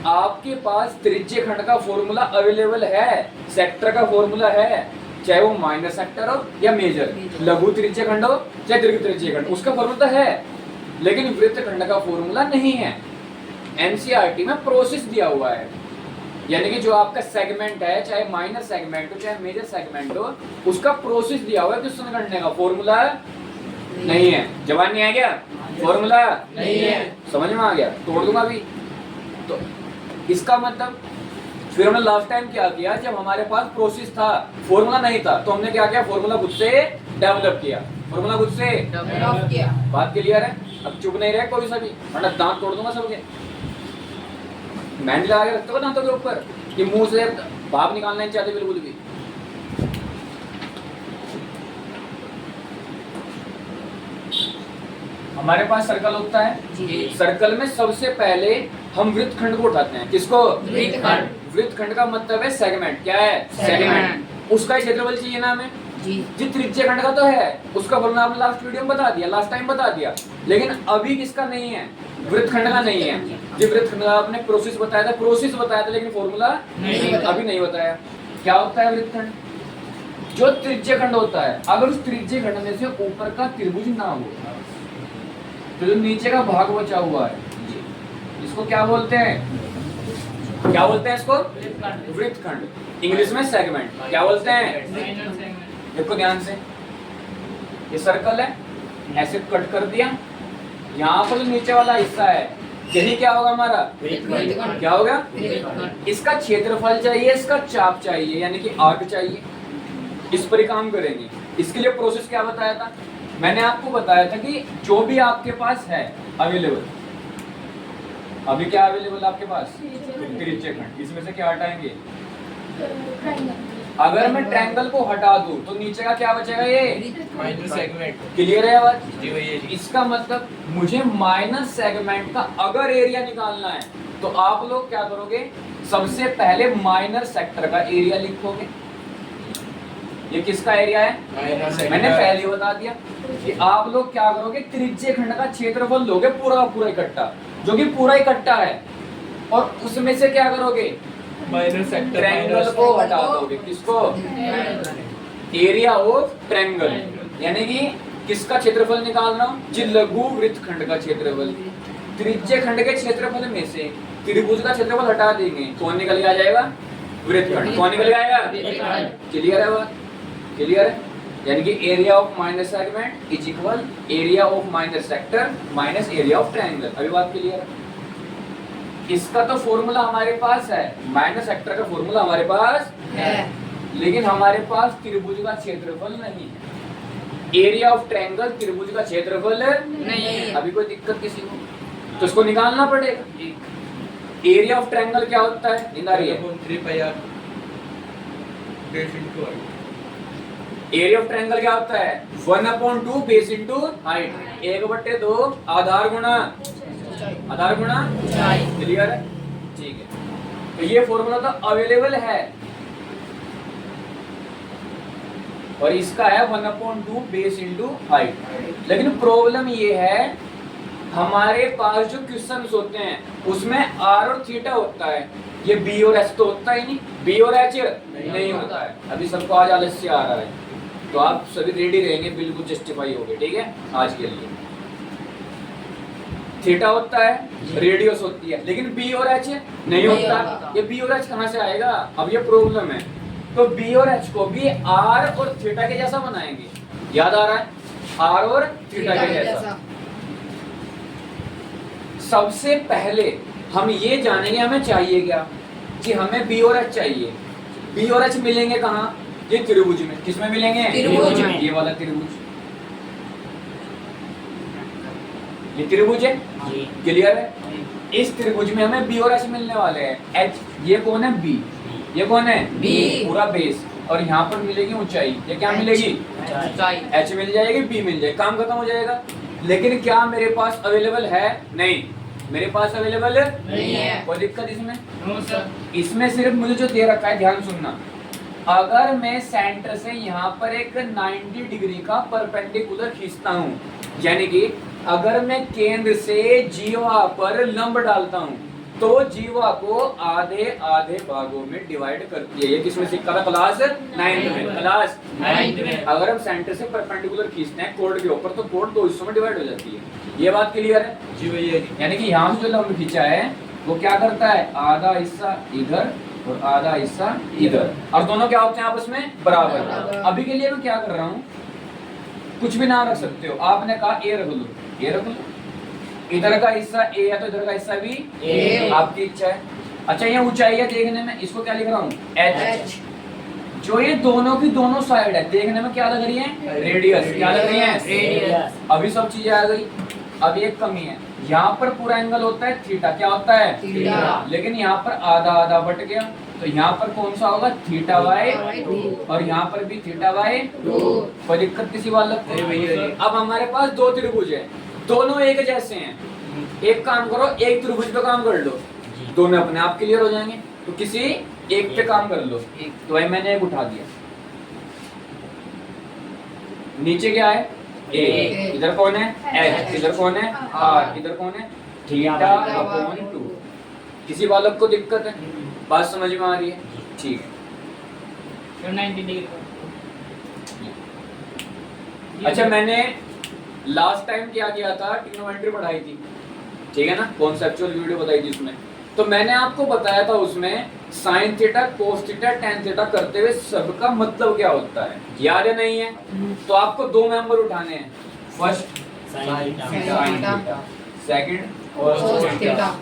आपके पास त्रिज्य खंड का फॉर्मूला अवेलेबल है, सेक्टर का फॉर्मूला है, चाहे वो माइनर सेक्टर हो या मेजर, लघु त्रिज्य खंड हो चाहे दीर्घ त्रिज्य खंड, उसका फॉर्मूला है, लेकिन वृत्त खंड का फॉर्मूला नहीं है। एनसीईआरटी में प्रोसेस दिया हुआ है, यानी कि जो आपका सेगमेंट है, चाहे माइनर सेगमेंट हो चाहे मेजर सेगमेंट हो, उसका प्रोसेस दिया हुआ है, क्वेश्चन करने का फॉर्मूला नहीं है। जवाब नहीं आ गया? फॉर्मूला नहीं है, समझ में आ गया? तोड़ दूंगा अभी। तो इसका मतलब फिर हमने लास्ट टाइम क्या किया, जब हमारे पास प्रोसेस था, फॉर्मूला नहीं था, तो हमने क्या किया, फॉर्मूला खुद से डेवलप किया, फॉर्मूला खुद से डेवलप किया। बात क्लियर है? अब चुप नहीं रहे कोई सभी, वरना दांत तोड़ दूंगा सबके। मेहंदी लगा के रखते हो दांतों के ऊपर कि मुंह से भाप निकालना नहीं चाहते बिल्कुल भी। हमारे पास सर्कल होता है, सर्कल में सबसे पहले हम वृत्तखंड को उठाते हैं। किसको? वृत्तखंड। वृत्तखंड का मतलब है सेगमेंट। क्या है? सेगमेंट। उसका क्षेत्रफल चाहिए ना हमें जी। त्रिज्य खंड का तो है, उसका फॉर्मूला आपने लास्ट वीडियो में बता दिया, लास्ट टाइम बता दिया, लेकिन अभी किसका नहीं है? वृत्तखंड का नहीं है जी। वृत्तखंड का आपने प्रोसेस बताया था, लेकिन फॉर्मूला अभी नहीं बताया। क्या होता है वृत्तखंड? जो त्रिज्य खंड होता है, अगर उस त्रिज्य खंड में से ऊपर का त्रिभुज ना हो तो जो नीचे का भाग बचा हुआ है, इसको क्या बोलते हैं? क्या बोलते हैं इसको? वृत्तखंड। इंग्लिश में सेगमेंट। क्या बोलते हैं? देखो ध्यान से, ये सर्कल है, ऐसे कट कर दिया, यहाँ पर जो नीचे वाला हिस्सा है, यही क्या होगा हमारा? क्या होगा? इसका क्षेत्रफल चाहिए, इसका चाप चाहिए, यानी कि आर्क चाहिए। इस पर ही काम करेंगे। इसके लिए प्रोसेस क्या बताया था? मैंने आपको बताया था कि जो भी आपके पास है अवेलेबल, अभी क्या अवेलेबल आपके पास? त्रिज्य खंड। इसमें से क्या हटाएंगे? अगर मैं ट्रायंगल को हटा दूं तो नीचे का क्या बचेगा? ये माइनर सेगमेंट। क्लियर है बात? जी भैया जी। इसका मतलब मुझे माइनर सेगमेंट का अगर एरिया निकालना है तो आप लोग क्या करोगे? सबसे पहले माइनर सेक्टर का एरिया लिखोगे। ये किसका एरिया है? मैंने पहले ही बता दिया कि आप लोग क्या करोगे, त्रिज्य खंड का क्षेत्रफल लोगे पूरा पूरा इकट्ठा, जो कि पूरा इकट्ठा है, और उसमें से क्या करोगे? माइनर सेक्टर ट्रायंगल को हटा दोगे। किसको? Area of triangle. यानी कि किसका क्षेत्रफल निकालना? जी लघु वृत्तखंड का क्षेत्रफल। त्रिज्य खंड के क्षेत्रफल में से त्रिभुज का क्षेत्रफल हटा देंगे, कौन निकल के आ जाएगा? वृत्तखंड। कौन निकल के आएगा? क्लियर है बात? क्लियर है? यानी कि area of minor segment is equal area of minor sector minus area of triangle. अभी बात क्लियर है? इसका तो फॉर्मूला हमारे पास है, माइनर सेक्टर का फॉर्मूला हमारे पास है, लेकिन हमारे पास त्रिभुज का क्षेत्रफल नहीं है। एरिया ऑफ ट्रायंगल त्रिभुज का क्षेत्रफल नहीं है। अभी कोई दिक्कत किसी को? तो इसको निकालना पड़ेगा। एरिया ऑफ ट्रायंगल क्या होता है? एरिया ऑफ ट्रायंगल क्या होता है? 1/2 बेस इंटू हाइट। 1/2 आधार गुणा क्लियर है? ठीक है। तो ये फॉर्मूला तो अवेलेबल है, और इसका है 1/2 बेस इंटू हाइट। लेकिन प्रॉब्लम ये है, हमारे पास जो क्वेश्चंस होते हैं उसमें आर और थीटा होता है, ये बी और एच तो होता ही नहीं, बी और एच नहीं होता है। अभी सबको आज आलस्य आ रहा है, तो आप सभी रेडी रहेंगे, बिल्कुल जस्टिफाई हो गए। ठीक है? आज के लिए थीटा होता है, रेडियस होती है, लेकिन बी और एच नहीं होता। ये बी और एच कहां से आएगा? अब ये प्रॉब्लम है। तो बी और एच को भी आर और थीटा के जैसा बनाएंगे। याद आ रहा है? आर और थीटा के जैसा। सबसे पहले हम ये जानेंगे हमें चाहिए क्या, कि हमें बी और एच चाहिए। बी और एच मिलेंगे कहाँ? ये त्रिभुज में। किसमें मिलेंगे? त्रिभुज में। ये वाला त्रिभुज, ये त्रिभुज है। क्लियर है? इस त्रिभुज में हमें बी और एच मिलने वाले हैं। एच ये कौन है? बी। ये कौन है? बी। पूरा बेस, और यहाँ पर मिलेगी ऊंचाई। ये क्या मिलेगी? ऊंचाई। एच मिल जाएगी, बी मिल जाएगी, काम खत्म हो जाएगा। लेकिन क्या मेरे पास अवेलेबल है? नहीं, मेरे पास अवेलेबल नहीं है। कोई दिक्कत इसमें? No sir. इसमें सिर्फ मुझे जो दे रखा है, ध्यान सुनना, अगर मैं सेंटर से यहाँ पर एक 90 डिग्री का परपेंडिकुलर खींचता हूँ, यानी कि अगर मैं केंद्र से जीवा पर लंब डालता हूँ, तो वो जीवा को आधे आधे भागों में डिवाइड करती है। ये किसमें सीखा था? क्लास 9 में। क्लास 9 में अगर हम सेंटर से परपेंडिकुलर खींचते हैं कोड के ऊपर तो कोड दो हिस्सों में डिवाइड हो जाती है। ये बात क्लियर है? जी भैया। यानी कि यहाँ से जो लंब खींचा है वो क्या करता है? आधा हिस्सा इधर और आधा हिस्सा इधर, और दोनों क्या होते हैं आपस में? बराबर। अभी के लिए मैं क्या कर रहा हूँ, कुछ भी नाम रख सकते हो। आपने कहा ए रख लो, ये रख लो। इधर का हिस्सा ए है तो इधर का हिस्सा भी ए, आपकी इच्छा है। अच्छा ये ऊंचाई है देखने में, इसको क्या लिख रहा हूँ? एच। जो ये दोनों की दोनों साइड है देखने में क्या लग रही है? रेडियस। क्या लग रही है? रेडियस। अभी सब चीजें आ गई। अब एक कमी है, यहाँ पर पूरा एंगल होता है थीटा। क्या होता है? थीटा। लेकिन यहाँ पर आधा आधा बट गया, तो यहाँ पर कौन सा होगा? थीटा बाय 2, और यहाँ पर भी थीटा बाय 2। कोई दिक्कत किसी वाले को? अब हमारे पास दो त्रिभुज है, दोनों एक जैसे हैं। एक काम करो, एक त्रिभुज पे काम कर लो, दोनों अपने आप क्लियर हो जाएंगे। तो किसी एक पे काम कर लो। तो भाई मैंने एक उठा दिया, नीचे क्या है? ए। इधर कौन है? एच। इधर कौन है? आर। इधर कौन है? Theta upon 2। किसी बालक को दिक्कत है? बात समझ में आ रही है? ठीक है। 90 डिग्री। अच्छा मैंने लास्ट टाइम क्या किया था? ट्रिग्नोमेट्री पढ़ाई थी, ठीक है ना? कॉन्सेप्चुअल वीडियो बताई थी उसमें। तो मैंने आपको बताया था उसमें sine theta, cos theta, tan theta करते हुए सबका मतलब क्या होता है। याद है? नहीं है? तो आपको दो मेंबर उठाने हैं। First sine theta, second cos theta.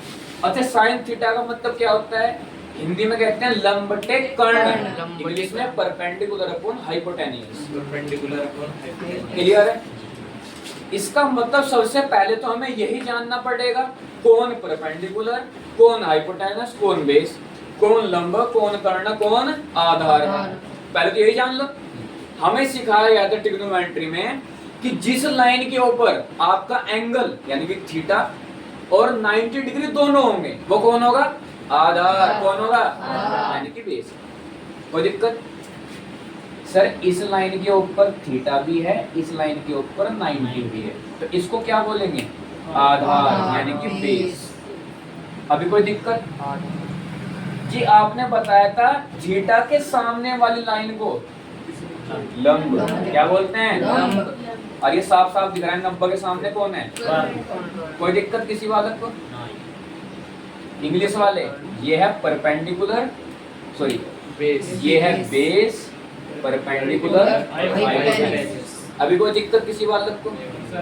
अच्छा साइन थीटा का मतलब क्या होता है? हिंदी में कहते हैं लंबटे कर्ण, इंग्लिश में perpendicular upon hypotenuse. Perpendicular upon hypotenuse. Clear है? इसका मतलब सबसे पहले तो हमें यही जानना पड़ेगा कौन परपेंडिकुलर, कौन हाइपोटेनस, कौन बेस, कौन लंब, कौन कर्ण, कौन आधार। पहले तो यही जान लो। हमें सिखाया गया था ट्रिग्नोमेट्री में कि जिस लाइन के ऊपर आपका एंगल यानी कि थीटा और 90 डिग्री दोनों होंगे वो कौन होगा? आधार। कौन होगा? यानी कि बेस। कोई दिक्कत? सर इस लाइन के ऊपर थीटा भी है, इस लाइन के ऊपर 90 भी है, तो इसको क्या बोलेंगे? आधार यानी कि बेस। अभी कोई दिक्कत? जी आपने बताया था थीटा के सामने वाली लाइन को लंब क्या बोलते हैं? लंब। और ये साफ साफ दिख रहा है लंब के सामने कौन है? कोई दिक्कत किसी बालक को? इंग्लिश वाले ये है परपेंडिकुलर, सॉरी बेस, ये है बेस परपेंडिकुलर हाइपोटेन्यूज। अभी कोई दिक्कत किसी बालक को?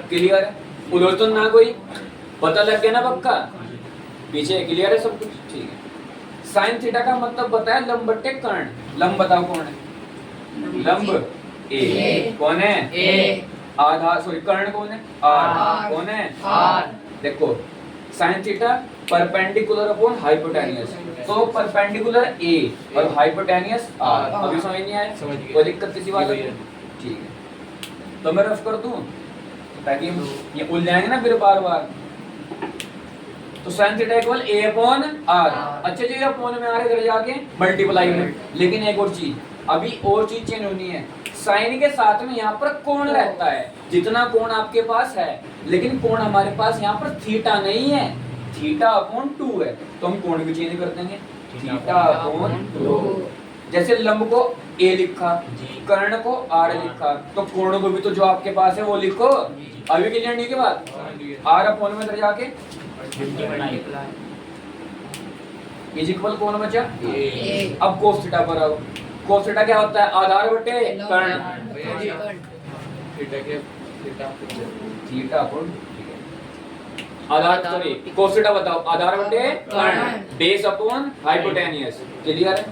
क्लियर है? उधर तो ना कोई पता लग गया ना पक्का? पीछे क्लियर है सब कुछ? ठीक है। साइन थीटा का मतलब बताया लंब बट्टे कर्ण। लंब बताओ कौन है? लंब ए। कौन है? ए। आधार सॉरी कर्ण कौन है? आर। कौन है? आर। देखो sine theta perpendicular upon hypotenuse, तो परपेंडिकुलर ए और हाइपोटेन्यूज आर। अभी समझ नहीं आया? कोई दिक्कत किसी बात? ठीक है। तो मैं रफ कर दूं ताकि ये उलझ जाएंगे ना फिर बार बार। तो sine theta equal a upon r. अच्छा जी अपॉन में आ रहे इधर जाके मल्टीप्लाई में। लेकिन एक और चीज, अभी और चीज चेंज होनी है। साइन के साथ में यहाँ पर कोण रहता है, जितना कोण आपके पास है, लेकिन कोण हमारे पास यहाँ पर थीटा नहीं है, थीटा अपॉन 2 है। तो हम कोण भी चेंज कर देंगे, थीटा अपॉन 2। जैसे लंब को ए लिखा, कर्ण को आर लिखा, तो कोण को भी तो जो आपके पास है वो लिखो। अभी क्लियर नहीं की बात? आर अपॉन में इधर जाके इज इक्वल कौन बचा? ए। अब कोस थीटा पर आओ। कोस थीटा क्या होता है? आधार बटे कर्ण। थीटा अपॉन आधार सॉरी कोस थीटा बताओ। आधार बटे कर्ण, बेस अपॉन हाइपोटेन्यूज। क्लियर है?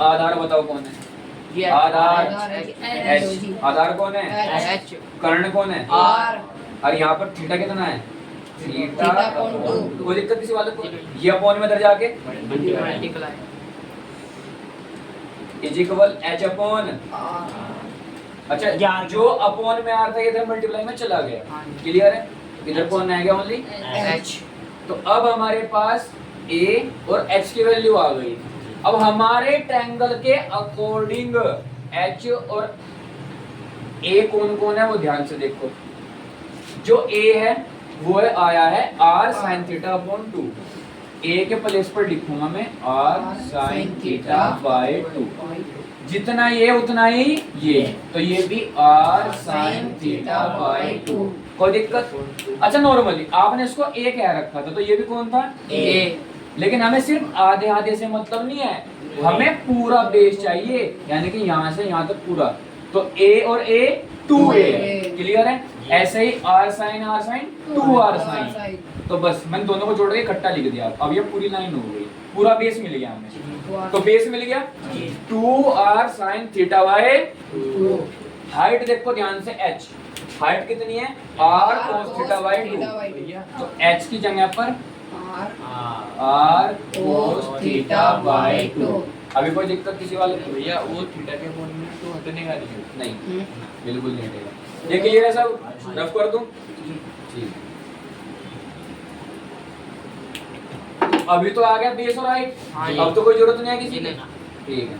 आधार बताओ कौन है? आधार एच। आधार कौन है? एच। कर्ण कौन है? आर। और यहाँ पर थीटा कितना है? Theta upon 2। कोई दिक्कत किसी वाले को? ये अपॉन में इधर जाके multiply is equal H upon. अच्छा जो अपॉन में आ रहा था इधर मल्टीप्लाई में चला गया। क्लियर है? इधर कौन आएगा? Only H. तो अब हमारे पास ए और एच की वैल्यू आ गई। अब हमारे ट्रायंगल के अकॉर्डिंग एच और ए कौन कौन है वो ध्यान से देखो। जो ए है वो आया है आर साइन थीटा अपॉन 2। ए के प्लेस पर लिखूंगा मैं r sin थीटा बाय 2, जितना ये उतना ही ये, तो ये भी r sin थीटा बाय 2। कोई दिक्कत? अच्छा नॉर्मली आपने इसको a कह रखा था, तो ये भी कौन था? a। लेकिन हमें सिर्फ आधे आधे से मतलब नहीं है, हमें पूरा बेस चाहिए, यानी कि यहाँ से यहाँ तक पूरा। तो a और a 2a, क्लियर है? ऐसे ही r sin 2r sin। तो बस मैंने दोनों को जोड़ के इकट्ठा लिख दिया। अब ये पूरी लाइन हो गई, पूरा बेस मिल गया हमें। तो बेस मिल गया 2r sin theta by 2। Height देखो ध्यान से, h हाइट कितनी है? r cos theta by 2। तो h की जगह पर r cos थीटा बाय 2। अभी कोई दिक्कत किसी वाले को? भैया वो थीटा के कोण में तो हटने का नहीं, बिल्कुल नहीं हटेगा। ये क्लियर है सब? रफ कर दूं? ठीक। अभी तो आ गया बेस और हाइट, अब तो कोई जरूरत नहीं है किसी की। ठीक है,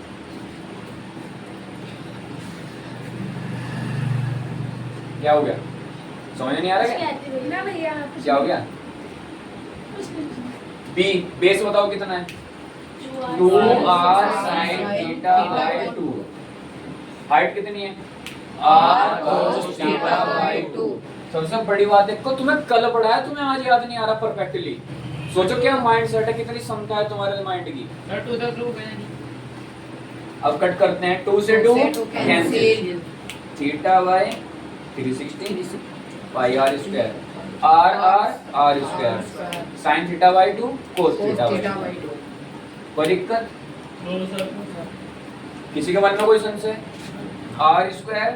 क्या हो गया? समझ नहीं आ रहा क्या? क्या हो गया? बी बेस बताओ कितना है? 2r sin theta by 2। Height कितनी है? r cos theta by 2। सबसे बड़ी बात देखो, तुम्हें कल पढ़ाया, तुम्हें आज याद नहीं आ रहा परफेक्टली। सोचो क्या माइंड सेट है, कितनी क्षमता है तुम्हारे माइंड की। अब कट करते हैं, 2 से 2 cancel, theta by 360 pi r square, r square sin theta by 2 cos theta by 2। कोई दिक्कत? किसी के मन में कोई संशय? r स्क्वायर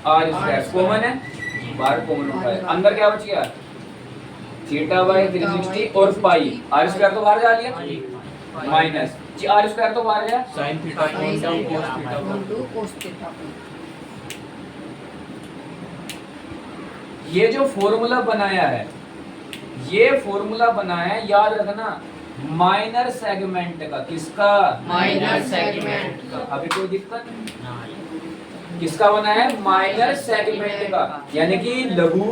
कॉमन है, बाहर कॉमन उठाए, अंदर क्या बच गया? थीटा बाय 360 और पाई, r स्क्वायर तो बाहर जा लिया, माइनस r स्क्वायर तो बाहर गया, sin थीटा cos थीटा। ये जो फॉर्मूला बनाया है, ये फॉर्मूला बनाया है, याद रखना, माइनर सेगमेंट का। किसका? माइनर सेगमेंट का। अभी कोई दिक्कत? किसका बना है? माइनर सेगमेंट का, यानी कि लघु,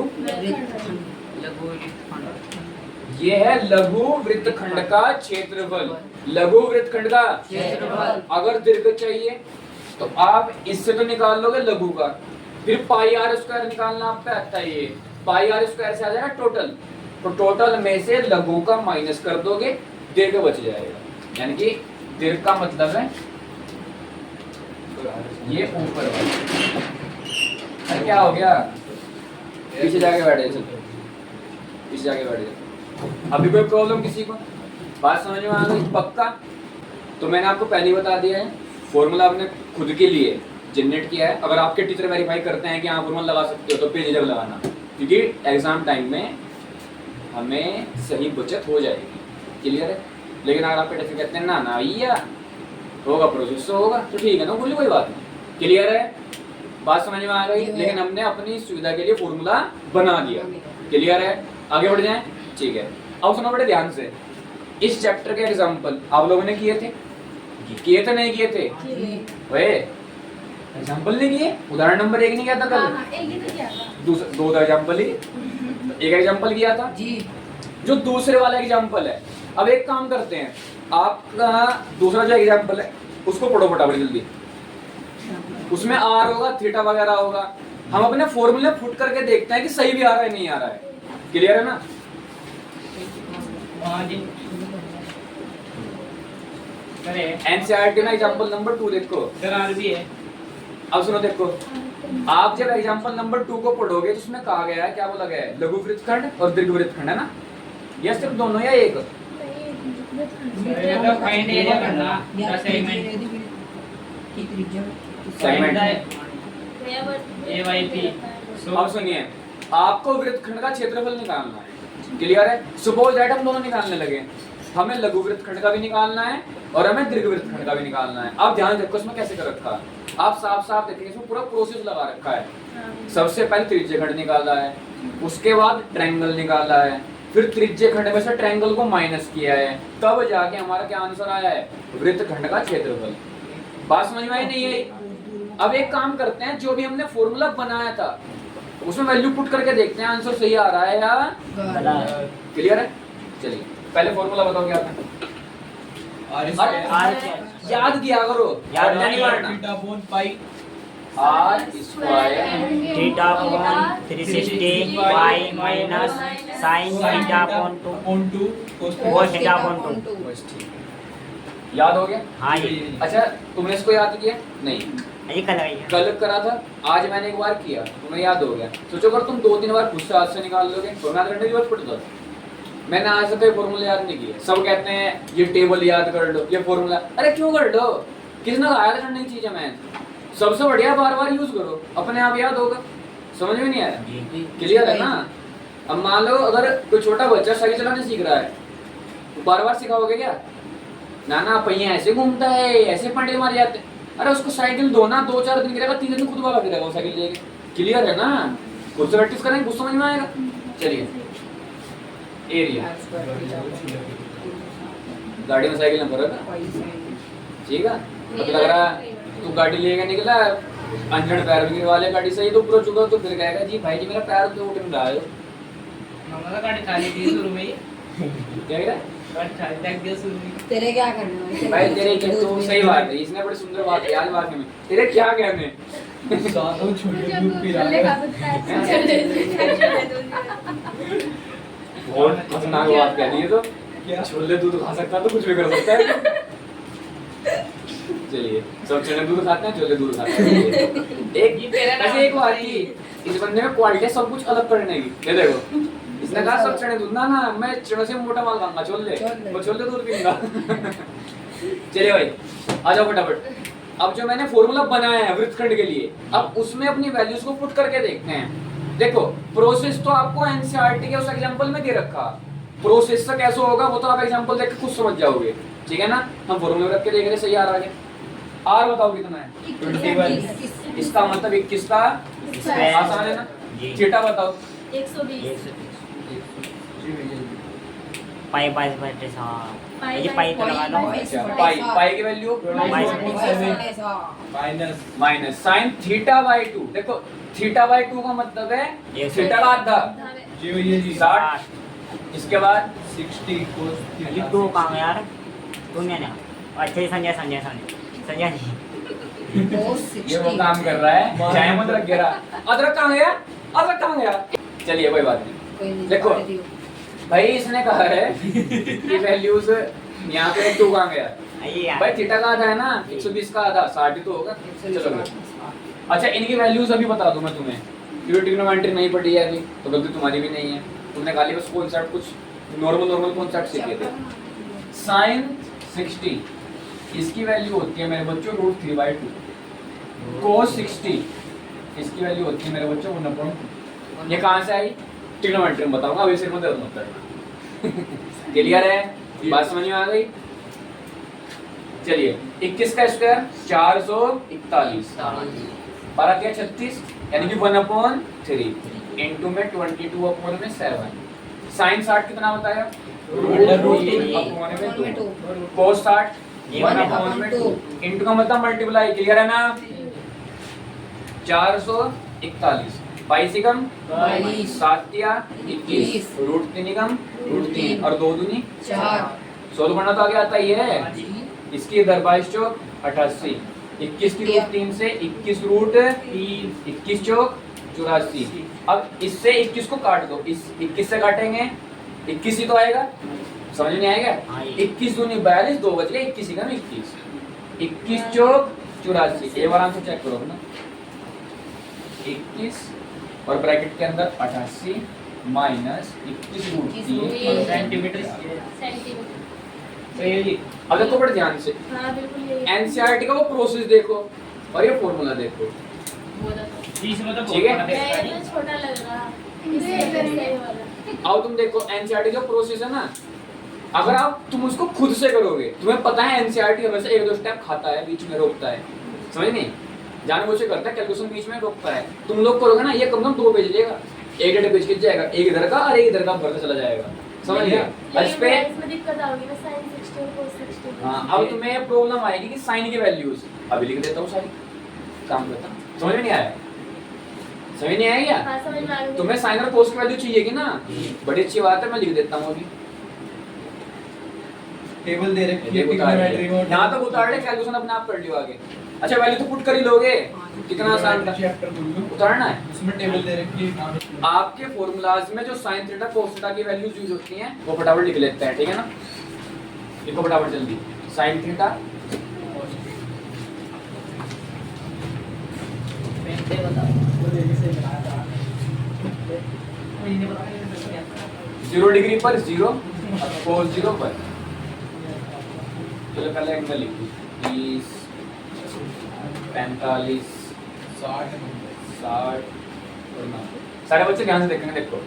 ये है लघु वृत्तखंड का क्षेत्रफल। लघु वृत्तखंड का क्षेत्रफल। अगर दीर्घ चाहिए तो आप इससे तो निकाल लोगे लघु का, फिर पाई r स्क्वायर निकालना आप पे आता है। ये पाई r स्क्वायर से आ जाएगा टोटल, तो टोटल में से लघु का माइनस कर दोगे, दीर्घ बच जाएगा। यानी कि दीर्घ का मतलब है ये ऊपर वाला। अरे क्या हो गया? पीछे जाके बैठे, चलो पीछे जाके बैठे। अभी कोई प्रॉब्लम किसी को? बात समझ में आ गई पक्का? तो मैंने आपको पहले ही बता दिया है, फॉर्मूला आपने खुद के लिए जनरेट किया है। अगर आपके टीचर वेरीफाई करते हैं कि हाँ फॉर्मूला लगा सकते हो, तो फिर झिझक लगाना, क्योंकि एग्जाम टाइम में हमें सही बचत हो जाएगी। क्लियर है? लेकिन अगर आपके टीचर कहते हैं ना ना भैया होगा, प्रोसेस तो होगा, तो ठीक है ना, बोलिए कोई बात नहीं। क्लियर है? बात समझ में आ गई? लेकिन हमने अपनी सुविधा के लिए फॉर्मूला बना दिया। क्लियर है? आगे बढ़ जाएं? ठीक है, अब सुनो बड़े ध्यान से। इस चैप्टर के एग्जाम्पल आप लोगों ने किए थे नहीं किए थे? वे एग्जाम्पल नहीं किए? उदाहरण नंबर 1 नहीं किया था कल? दो एग्जाम्पल ही, एक एग्जाम्पल किया था जी, जो दूसरे वाला एग्जाम्पल है। अब एक काम करते हैं, आपका दूसरा जो एग्जाम्पल है उसको पढ़ो फटाफट जल्दी। उसमें आर होगा, थीटा वगैरह होगा। हम अपने फॉर्मूले फुट करके देखते हैं कि सही भी आ रहा है नहीं आ रहा है। क्लियर है ना? एनसीईआरटी में एग्जाम्पल नंबर 2 देखो, है। अब सुनो, देखो आप जब एग्जाम्पल नंबर 2 को पढ़ोगे तो उसमें कहा गया है, क्या बोला गया है? लघु वृत्तखंड और दीर्घ वृत्तखंड, है ना? या सिर्फ दोनों या एक? अब सुनिए, आपको वृत्तखंड का क्षेत्रफल निकालना है। क्लियर है? सपोज दैट हम दोनों निकालने लगे, हमें लघु वृत्तखंड का भी निकालना है और हमें दीर्घ वृत्तखंड का भी निकालना है। आप ध्यान रखो इसमें कैसे कर रखा है, आप साफ साफ देखेंगे इसमें पूरा प्रोसेस लगा रखा है। सबसे पहले त्रिज्यखंड निकाला है, उसके बाद ट्रायंगल निकाला है, फिर त्रिज्यखंड में से ट्रायंगल को माइनस किया है, तब जाके हमारा क्या आंसर आया है? वृत्तखंड का क्षेत्रफल। बात समझ में आई नहीं आई? अब एक काम करते हैं, जो भी हमने फॉर्मूला बनाया था उसमें वैल्यू पुट करके देखते हैं आंसर सही आ रहा है या गलत। क्लियर है? चलिए पहले फॉर्मूला बताओ क्या था? R याद किया करो, याद नहीं नहीं करना। Theta upon pi r square theta upon 360 y minus sine theta upon 2 upon 2 cos cos theta upon 2। बस ठीक, याद हो गया? हाँ ये अच्छा तुमने इसको याद किया? नहीं, ये कल आई है। कल करा था, आज मैंने एक बार किया, तुम्हें याद हो गया। सोचो अगर तुम 2-3 बार खुद से हाथ से निकाल लोगे तो याद करने की जरूरत पड़ता था। मैंने आज तक कोई फॉर्मूला याद नहीं किया। सब कहते हैं ये टेबल याद कर लो, ये फॉर्मूला, अरे क्यों कर लो? किसने कहा था करने की चीज है? मैं सबसे बढ़िया बार बार यूज करो, अपने आप याद होगा। समझ में नहीं आया? क्लियर है ना? अब मान लो अगर कोई छोटा बच्चा साइकिल चलाने सीख रहा है, तो बार बार सिखाओगे क्या? ना पहिया ऐसे घूमता है, ऐसे पंडे मारे जाते हैं। अरे उसको साइकिल दो ना, 2-4 दिन गिरेगा, 3 दिन खुद भागा गिरेगा वो साइकिल लेके। क्लियर है ना? खुद से प्रैक्टिस करेंगे, कुछ समझ में आएगा। चलिए एरिया, गाड़ी में साइकिल में फर्क है, ठीक है? तो लग रहा है तू गाड़ी लेके निकला, अंजड़ पैर भी गिरवा ले गाड़ी से ही तो पूरा चुका, तो फिर कहेगा जी भाई जी मेरा पैर तो उठ नहीं रहा है। मामा का गाड़ी खाली थी शुरू में ही क्या कह रहा है? गाड़ी खाली तक दिया शुरू में। तेरे क्या करना है? भाई तेरे क्या, तो सही बात है, इसने बड़ी सुंदर बात है आज वाक्य में। तेरे क्या कहने? सालों छोटे दूध पी रहा बहुत खतरनाक बात कह दी है। तो क्या? छोले दूध खा सकता है तो कुछ भी कर सकता है। चलिए सब चने दूध खाते हैं, छोले दूध खाते हैं। एक ऐसे एक बात की, इस बंदे में क्वालिटी सब कुछ अलग करने की। ये देखो इसने कहा सब चने दूध, ना मैं चने से मोटा माल खाऊंगा, छोले, वो छोले दूध पीऊंगा। चलिए भाई आ जाओ फटाफट। अब जो मैंने फॉर्मूला बनाया है वृत्तखंड के लिए, अब उसमें अपनी वैल्यूज को पुट करके देखते हैं। देखो प्रोसेस तो आपको एनसीईआरटी के उस एग्जांपल में दे रखा, प्रोसेस से कैसे होगा वो तो आप एग्जांपल देख के खुद समझ जाओगे, ठीक है ना? हम फॉर्मूला रख के देख रहे, सही आ रहा है? आर बताओ कितना है? 21। इसका मतलब 21 का आसान है ना? जी। थीटा बताओ। 120 पाई बाईस बटे हाँ ये पाई तो लगा लो। अच्छा पाई, पाई की value minus sine theta by 2। देखो थीटा बाई 2 का मतलब है थीटा का आधा, जी भैया जी 60। इसके बाद 60 cos ये थीटा तो काम यार तुम ने ना अच्छा संजय संजय संजय संजय ये वो काम कर रहा है, चाय मत रख गिरा। अदरक कहाँ गया? अदरक कहाँ गया? चलिए कोई बात नहीं। देखो भाई इसने कहा है कि वैल्यूज यहाँ पे 2 कहाँ गया? ये यार भाई थीटा का आधा है ना, 120 का आधा 60 ही तो होगा। चलो अच्छा इनकी वैल्यूज अभी बता दूं मैं तुम्हें, क्योंकि ट्रिग्नोमेट्री नहीं पढ़ी है अभी तो गलती तुम्हारी भी नहीं है। तुमने खाली बस कॉन्सेप्ट कुछ नॉर्मल कॉन्सेप्ट सीखे थे। साइन 60 इसकी वैल्यू होती है मेरे बच्चों √3/2। cos 60 इसकी वैल्यू होती है मेरे बच्चों 1/2। ये कहाँ से आई? ट्रिग्नोमेट्री में बताऊंगा, अभी सिर में दर्द मत करना। क्लियर है? बात समझ में आ गई? चलिए 21 का स्क्वायर 441, 12 क्या 36, यानी कि 1/3 इनटू में 22/7। साइन 60 कितना बताया? √3/2। cos 60 1/2 इनटू का मतलब मल्टीप्लाई। क्लियर है ना? 441 पाई से कम 7 या 21 √3 कम √3 और 2 दूनी 4। सोल्व करना तो आगे आता ही है। इसकी इधर 22 चौक 88, 21 की √3 से 21 √3, 21 चौक 84। अब इससे 21 को काट दो, इस 21 से काटेंगे 21 ही तो आएगा। समझ नहीं आएगा? 21 दूनी 42, 2 बच गए 21 ही का ना 21, 21 चौक 84। एक बार आंसर चेक करो ना, 21 और ब्रैकेट के अंदर 88 माइनस 21 √3 सेंटीमीटर सेंटीमीटर। सही है जी। अब देखो बड़े ध्यान से, हाँ बिल्कुल यही। एनसीईआरटी का वो प्रोसेस देखो और ये फॉर्मूला देखो, इसमें तो ठीक है? मैं तो छोटा लग रहा इससे सही वाला। अब तुम देखो एनसीईआरटी का प्रोसेस है ना, अगर आप तुम उसको खुद से करोगे, तुम्हें पता है एनसीईआरटी हमेशा 1-2 स्टेप खाता है, बीच में रोकता है, समझ नहीं? जानबूझ के करता है, कैलकुलेशन बीच में रोकता है। तुम लोग करोगे ना, ये कम से कम 2 पेज लेगा, 1.5 पेज खिंच जाएगा, एक इधर का और एक इधर का भरता चला जाएगा। समझ गया? इस पे इसमें दिक्कत आएगी ना sin 60 और cos 60। हाँ अब तुम्हें प्रॉब्लम आएगी कि साइन की वैल्यूज अभी लिख देता हूँ सारी, काम करता हूँ। समझ में नहीं आया? समझ नहीं आया क्या? हाँ समझ में आ गया। तुम्हें साइन और कोस की वैल्यू चाहिए कि ना? बड़ी अच्छी बात है, मैं लिख देता हूँ अभी। टेबल दे रखी है देखो उतार ट्रिग्नोमेट्री लिया। में। यहाँ तक उतार ले, कैलकुलेशन अपने आप कर लियो आगे। अच्छा वैल्यू तो पुट कर ही लोगे, कितना आसान था। चैप्टर खोल लो, उतारना है। उसमें टेबल दे रखी है। आपके फॉर्मूलाज में जो साइन थीटा कोस थीटा की वैल्यूज यूज होती हैं वो फटाफट लिख लेते हैं, ठीक है ना। लिखो फटाफट जल्दी, साइन थीटा जीरो डिग्री पर जीरो और कोस जीरो पर। चलो पहले एंगल लिखो, 30 45 60 और 90। सारे बच्चे ध्यान से देखेंगे, देखो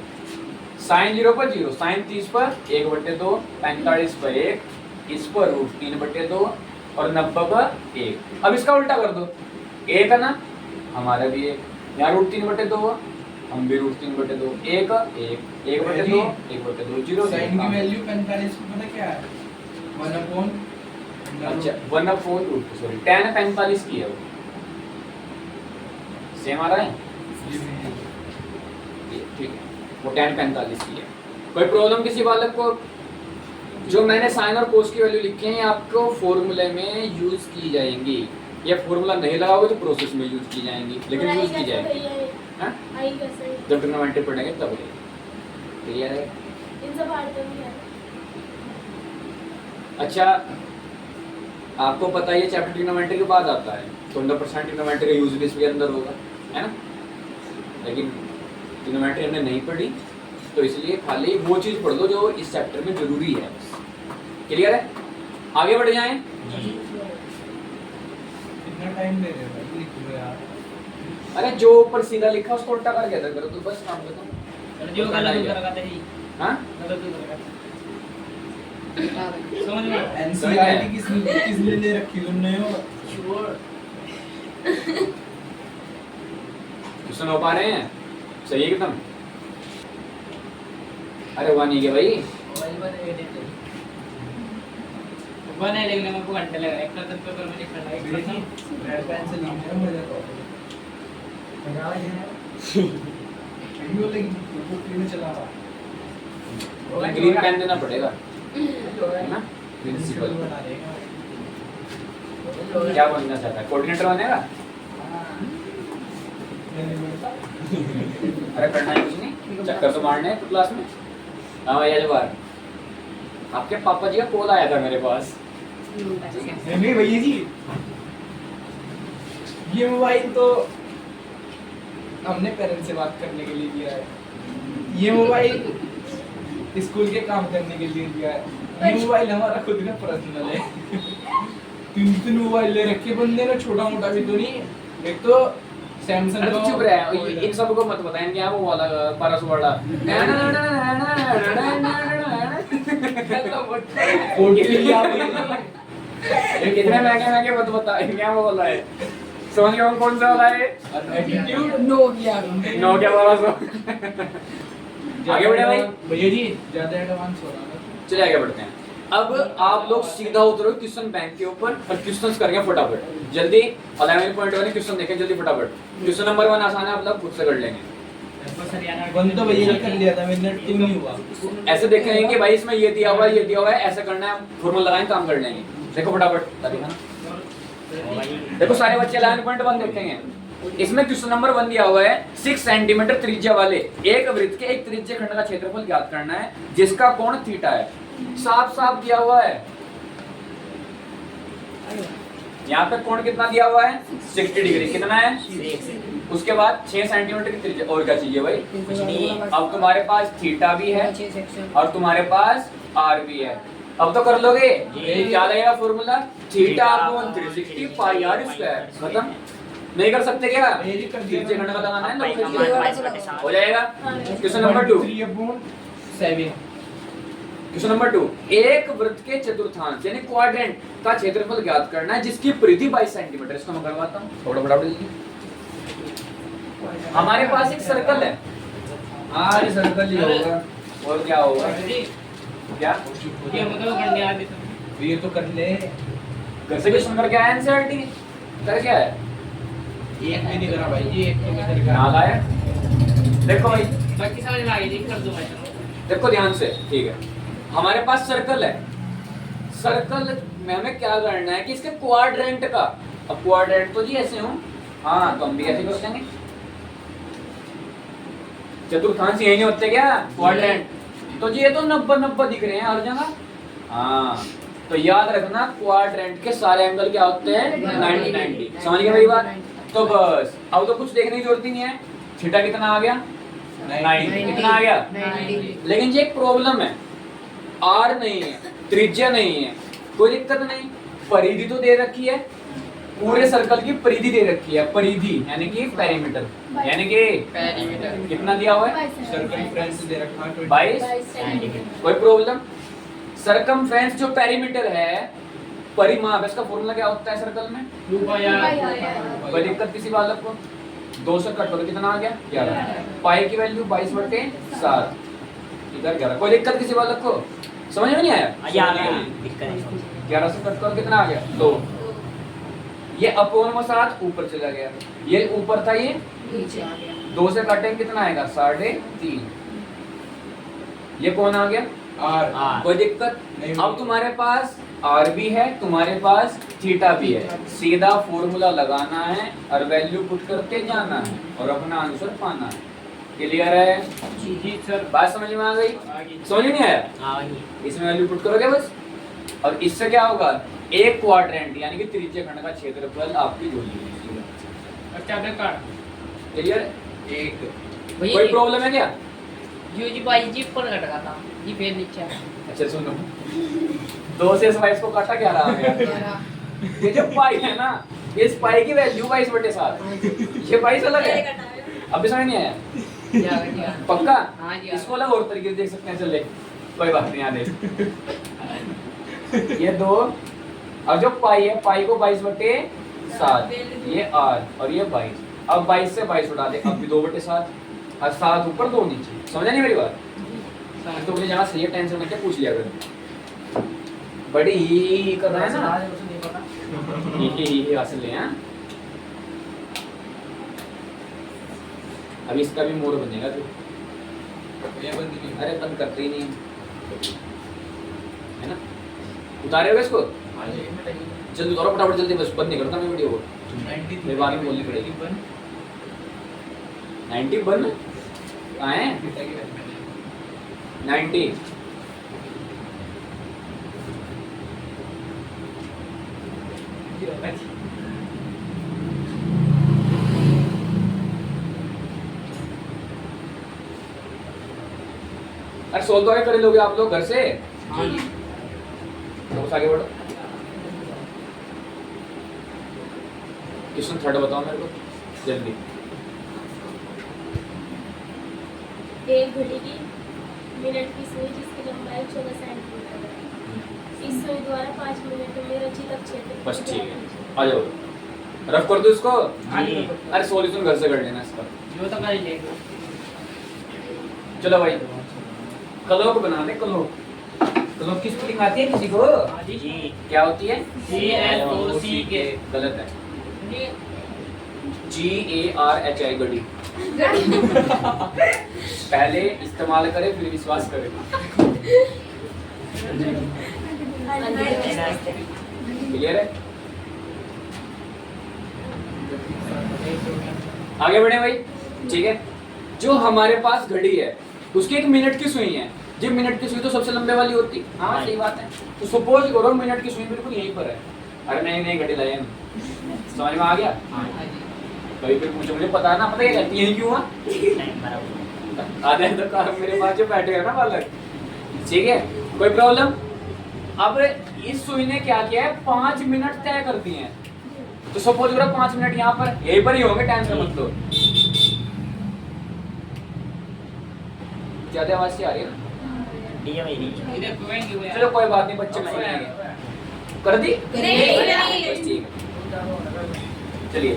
साइन 0 पर 0, साइन 30 पर 1/2, 45 पर 1, इस पर √3/2 और 90 पर 1। अब इसका उल्टा कर दो, 1 है ना, हमारा भी 1, यहाँ √3/2 हुआ, हम भी √3/2, 1 1/2 1/2 0। साइन की वैल्यू 45 को पता क्या है? 1/, अच्छा 1/4 सॉरी tan 45 की है वो, सेम आ रहा है ठीक है, वो tan 45 की है। कोई प्रॉब्लम किसी बालक को? जो मैंने साइन और कोस की वैल्यू लिखी है ये आपको फॉर्मूले में यूज की जाएंगी। ये फॉर्मूला नहीं लगाओगे तो प्रोसेस में यूज की जाएंगी, लेकिन यूज की जाएंगी हाँ? जब ट्रिग्नोमेट्री पढ़ेंगे तब क्लियर है। अच्छा आपको पता है ये चैप्टर ट्रिग्नोमेट्री के बाद आता है, तो 100% ट्रिग्नोमेट्री का यूज भी इसके अंदर होगा, है ना। लेकिन ट्रिग्नोमेट्री हमने नहीं पढ़ी तो इसलिए खाली वो चीज पढ़ दो जो इस चैप्टर में जरूरी है। क्लियर है, आगे बढ़ जाएं। कितना टाइम ले रहे हो भाई, लिख लो यार। अरे जो ऊपर सीधा लिखा उसको उल्टा करके दे करो तो बस काम खत्म। जो गलत उत्तर लगाते ही हाँ गलत उत्तर लगाते समझ में एनसीईआरटी किसने ले रखी तुमने हो? क्वेश्चन हो पा रहे हैं सही है एकदम। अरे हुआ नहीं गया भाई, बने लिखने में को घंटे लगा, एक तरह पेपर में लिखना है रेड पेन से लिखने में मजा तो वीडियो लेकिन वो क्लीन चला रहा। ग्रीन पेन देना पड़ेगा है ना, प्रिंसिपल। बना देगा। क्या बनना चाहता है, कोऑर्डिनेटर बनेगा? अरे करना है कुछ नहीं, चक्कर तो मारने हैं क्लास में। हाँ भैया जवाहर, आपके पापा जी का कॉल आया था मेरे पास। नहीं भैया जी, ये मोबाइल तो हमने पेरेंट्स से बात करने के लिए दिया है, ये मोबाइल स्कूल के काम करने के लिए दिया है, ये मोबाइल हमारा खुद का पर्सनल है। 3 मोबाइल ले रखे बंदे ने, छोटा मोटा भी तो नहीं। एक तो सैमसंग अरे का तू चुप रहे, इन सब को मत बताएं क्या वो वाला परस वाला 40 कितने महंगे महंगे मत बता, क्या वो वाला है, समझ गया कौन सा वाला है? नोकिया वाला सो। आगे बढ़े भाई, भैया जी ज्यादा एडवांस हो रहा है। चलिए आगे बढ़ते हैं। अब आप लोग सीधा उतरो क्वेश्चन बैंक के ऊपर और क्वेश्चंस करेंगे फटाफट जल्दी। 11.1 क्वेश्चन देखें जल्दी फटाफट। क्वेश्चन नंबर 1 आसान है, आप लोग खुद से कर लेंगे। वन तो भैया जी कर लिया था, मैंने 2 नहीं हुआ। ऐसे देखेंगे कि भाई इसमें ये दिया हुआ है, ये दिया हुआ है, ऐसा करना है, फॉर्मूला लगाएं, काम कर लेंगे। देखो फटाफट, देखो ना, देखो सारे बच्चे 11.1 देखेंगे। इसमें क्वेश्चन नंबर 1 दिया हुआ है 6 सेंटीमीटर त्रिज्या वाले एक वृत्त के एक त्रिज्य खंड का क्षेत्रफल ज्ञात करना है जिसका कोण थीटा है। साफ साफ दिया हुआ है, यहाँ पे कोण कितना दिया हुआ है 60 डिग्री, कितना है? उसके बाद 6 सेंटीमीटर की त्रिज्या, और क्या चाहिए भाई? कुछ नहीं। अब तुम्हारे पास थीटा भी है और तुम्हारे पास आर भी है। अब तो कर लोगे, क्या लगेगा formula? Theta upon 360 pi r square. खत्म। नहीं कर सकते क्या? त्रिज्य खंड का लगाना है ना, हो जाएगा। Question number 2, 3/7। क्वेश्चन नंबर 2, एक वृत्त के चतुर्थांश यानी क्वाड्रेंट का क्षेत्रफल ज्ञात करना है जिसकी परिधि 22 सेंटीमीटर। इसको मैं करवाता हूँ थोड़ा बड़ा जल्दी। हमारे पास एक सर्कल है, आर सर्कल ही होगा, और क्या होगा? क्या ये मतलब करने आते तो ये तो कर ले। घर से क्वेश्चन कर क्या है? एनसीईआरटी कर क्या है? एक भी नहीं करा भाई, ये एक तो भी नहीं करा। नाला है। देखो भाई, बाकी समझ में आ गई, कर दूंगा। देखो ध्यान से, ठीक है। हमारे पास सर्कल है, सर्कल में हमें क्या करना है कि इसके क्वाड्रेंट का, अब क्वाड्रेंट तो जी ऐसे हूँ, हाँ तो हम भी ऐसे कर देंगे, चतुर्थांश यही नहीं होते क्या क्वाड्रेंट, तो जी ये तो 90-90 दिख रहे हैं हर जगह, हाँ तो याद रखना क्वाड्रेंट के सारे एंगल क्या होते हैं 90-90, समझ गए मेरी बात। तो बस अब तो कुछ देखने की जरूरत ही नहीं है, थीटा कितना आ गया 90, कितना आ गया, लेकिन ये एक प्रॉब्लम है, आर नहीं है, त्रिज्या नहीं है, कोई दिक्कत नहीं, परिधि तो दे रखी है, पूरे सर्कल की परिधि दे रखी है, परिधि यानी कि पेरीमीटर, यानी कि पेरीमीटर कितना दिया हुआ है, सर्कमफ्रेंस दे रखा है 22, कोई प्रॉब्लम। सरकमफ्रेंस जो पेरीमीटर है, परिमाप, इसका फॉर्मूला क्या होता है सर्कल में, कोई दिक्कत किसी बालक को, 2 से कट करो कितना आ गया 11, पाई की वैल्यू 22/7, इधर 11, कोई दिक्कत किसी बालक को, समझ में नहीं आया, 11 से कट करो कितना आ गया 2, ये अपोन में 7 ऊपर चला गया, ये ऊपर था ये नीचे आ गया, 2 से काटेंगे कितना आएगा 3.5, ये कौन आ गया आर कोई दिक्कत नहीं। अब तुम्हारे पास आर भी है, तुम्हारे पास थीटा भी है, सीधा फॉर्मूला लगाना है और वैल्यू पुट करके जाना है और अपना आंसर पाना है, क्लियर है जी सर, बात समझ में आ गई, समझ में नहीं आया, इसमें वैल्यू पुट करोगे बस, और इससे क्या होगा एक क्वाड्रेंट यानी कि त्रिज्य खंड का क्षेत्रफल आपकी जोड़ी होगी, क्लियर, एक कोई प्रॉब्लम है क्या, जी भाई जी पर कटका था जी, फिर नीचे आ। अच्छा सुनो 2 से इस 22 को काटा क्या रहा गया, ये जो पाई है ना, इस पाई की वैल्यू 22/7, ये 22 अलग है, अभी समझ नहीं आया पक्का, हाँ जी, इसको अलग और तरीके से देख सकते हैं, चले कोई बात नहीं आने, ये 2 और जो पाई है, पाई को 22/7, ये 8 और ये 22, अब 22 से 22 उठा दे, अब भी 2/7 और 7 ऊपर 2 नीचे, समझा नहीं मेरी बात, तो मुझे जहाँ सही है टेंशन में क्या पूछ लिया कर, बड़ी ही कर रहा है ना, ही हासिल ले हैं, अभी इसका भी मोड़ बनेगा तो, ये बंद नहीं अरे बंद करते ही नहीं है ना, उतारे हो इसको, जल्दी उतारो फटाफट जल्दी, बस बंद नहीं करता मैं वीडियो को, 90 मेरी बात नहीं बोलनी पड़ेगी, 90 बन कहाँ है 90, अरे सोल्व तो आगे कर लोगे आप लोग घर से, तो बस आगे बढ़ो, क्वेश्चन 3 बताओ मेरे को जल्दी, एक घड़ी की मिनट की सुई जिसकी लंबाई 14 सेंटीमीटर है, इस सुई द्वारा 5 मिनट में रचित क्षेत्र बस ठीक है, आ जाओ रफ कर दो इसको, अरे सॉल्यूशन घर से कर लेना इसका, जो तो कर ही लेगा। चलो भाई कलोक बना दे, कलोक की स्पेलिंग आती है किसी को, जी क्या होती है CLOCK, गलत है, GARHI गड़ी, पहले इस्तेमाल करे फिर विश्वास करे, क्लियर है, आगे बढ़े भाई, ठीक है, जो हमारे पास घड़ी है उसकी 1 मिनट की सुई है, जी मिनट की सुई तो सबसे लंबे वाली होती, हाँ सही बात है, तो सपोज करो मिनट की सुई बिल्कुल यहीं पर है, अरे नहीं घड़ी लाए हम, समझ में आ गया, कभी फिर पूछो मुझे पता है ना, पता है कहती यही क्यों आधे तो काम मेरे पास जो बैठे हैं ना बालक, ठीक है कोई प्रॉब्लम। अब इस सुई ने क्या किया है 5 मिनट तय कर दिए हैं, तो सपोज करो 5 मिनट यहाँ पर यहीं पर ही होंगे, टेंशन मत लो, ज्यादा आवाज से आ रही है ना, चलो कोई बात नहीं, बच्चे में कर दी बस ठीक है, चलिए